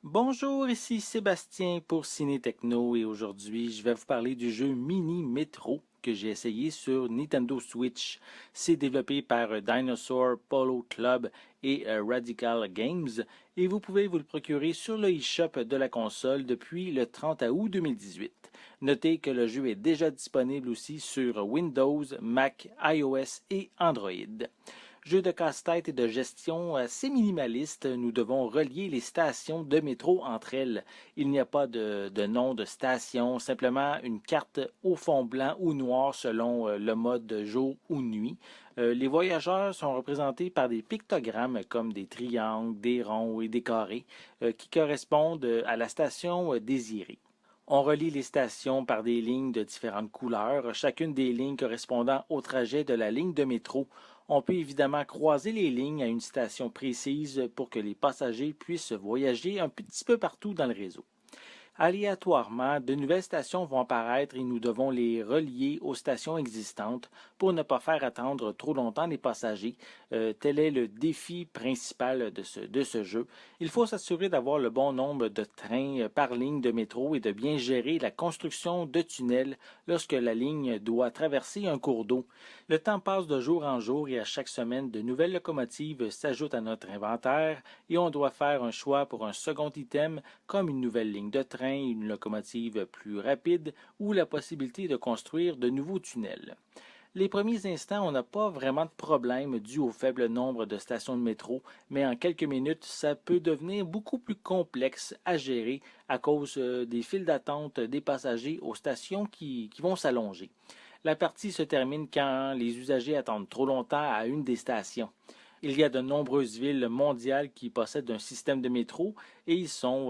Bonjour, ici Sébastien pour Ciné Techno et aujourd'hui je vais vous parler du jeu Mini Metro que j'ai essayé sur Nintendo Switch. C'est développé par Dinosaur Polo Club et Radical Games et vous pouvez vous le procurer sur le eShop de la console depuis le 30 août 2018. Notez que le jeu est déjà disponible aussi sur Windows, Mac, iOS et Android. Jeu de casse-tête et de gestion assez minimaliste, nous devons relier les stations de métro entre elles. Il n'y a pas de nom de station, simplement une carte au fond blanc ou noir selon le mode de jour ou nuit. Les voyageurs sont représentés par des pictogrammes comme des triangles, des ronds et des carrés qui correspondent à la station désirée. On relie les stations par des lignes de différentes couleurs, chacune des lignes correspondant au trajet de la ligne de métro. On peut évidemment croiser les lignes à une station précise pour que les passagers puissent voyager un petit peu partout dans le réseau. Aléatoirement, de nouvelles stations vont apparaître et nous devons les relier aux stations existantes pour ne pas faire attendre trop longtemps les passagers. Tel est le défi principal de ce jeu. Il faut s'assurer d'avoir le bon nombre de trains par ligne de métro et de bien gérer la construction de tunnels lorsque la ligne doit traverser un cours d'eau. Le temps passe de jour en jour et à chaque semaine, de nouvelles locomotives s'ajoutent à notre inventaire et on doit faire un choix pour un second item comme une nouvelle ligne de train, une locomotive plus rapide ou la possibilité de construire de nouveaux tunnels. Les premiers instants, on n'a pas vraiment de problème dû au faible nombre de stations de métro, mais en quelques minutes, ça peut devenir beaucoup plus complexe à gérer à cause des files d'attente des passagers aux stations qui vont s'allonger. La partie se termine quand les usagers attendent trop longtemps à une des stations. Il y a de nombreuses villes mondiales qui possèdent un système de métro et ils sont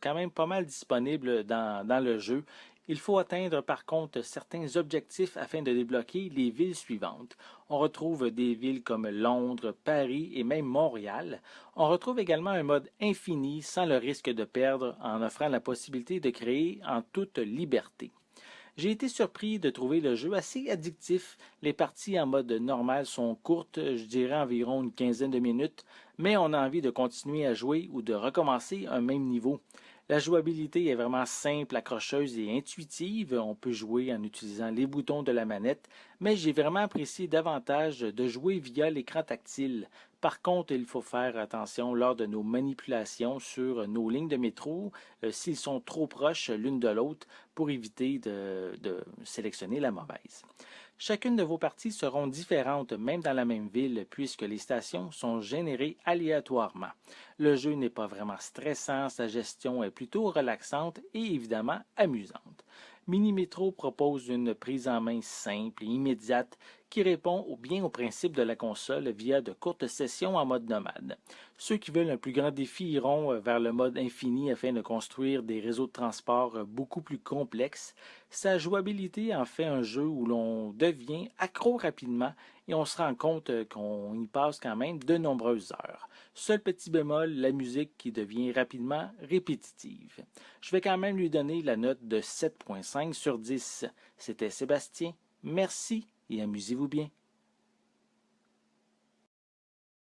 quand même pas mal disponibles dans le jeu. Il faut atteindre par contre certains objectifs afin de débloquer les villes suivantes. On retrouve des villes comme Londres, Paris et même Montréal. On retrouve également un mode infini sans le risque de perdre en offrant la possibilité de créer en toute liberté. J'ai été surpris de trouver le jeu assez addictif. Les parties en mode normal sont courtes, je dirais environ une quinzaine de minutes, mais on a envie de continuer à jouer ou de recommencer un même niveau. La jouabilité est vraiment simple, accrocheuse et intuitive. On peut jouer en utilisant les boutons de la manette, mais j'ai vraiment apprécié davantage de jouer via l'écran tactile. Par contre, il faut faire attention lors de nos manipulations sur nos lignes de métro, s'ils sont trop proches l'une de l'autre, pour éviter de sélectionner la mauvaise. Chacune de vos parties seront différentes même dans la même ville puisque les stations sont générées aléatoirement. Le jeu n'est pas vraiment stressant, sa gestion est plutôt relaxante et évidemment amusante. Minimetro propose une prise en main simple et immédiate qui répond bien au principe de la console via de courtes sessions en mode nomade. Ceux qui veulent un plus grand défi iront vers le mode infini afin de construire des réseaux de transport beaucoup plus complexes. Sa jouabilité en fait un jeu où l'on devient accro rapidement et on se rend compte qu'on y passe quand même de nombreuses heures. Seul petit bémol, la musique qui devient rapidement répétitive. Je vais quand même lui donner la note de 7,5 sur 10. C'était Sébastien. Merci et amusez-vous bien.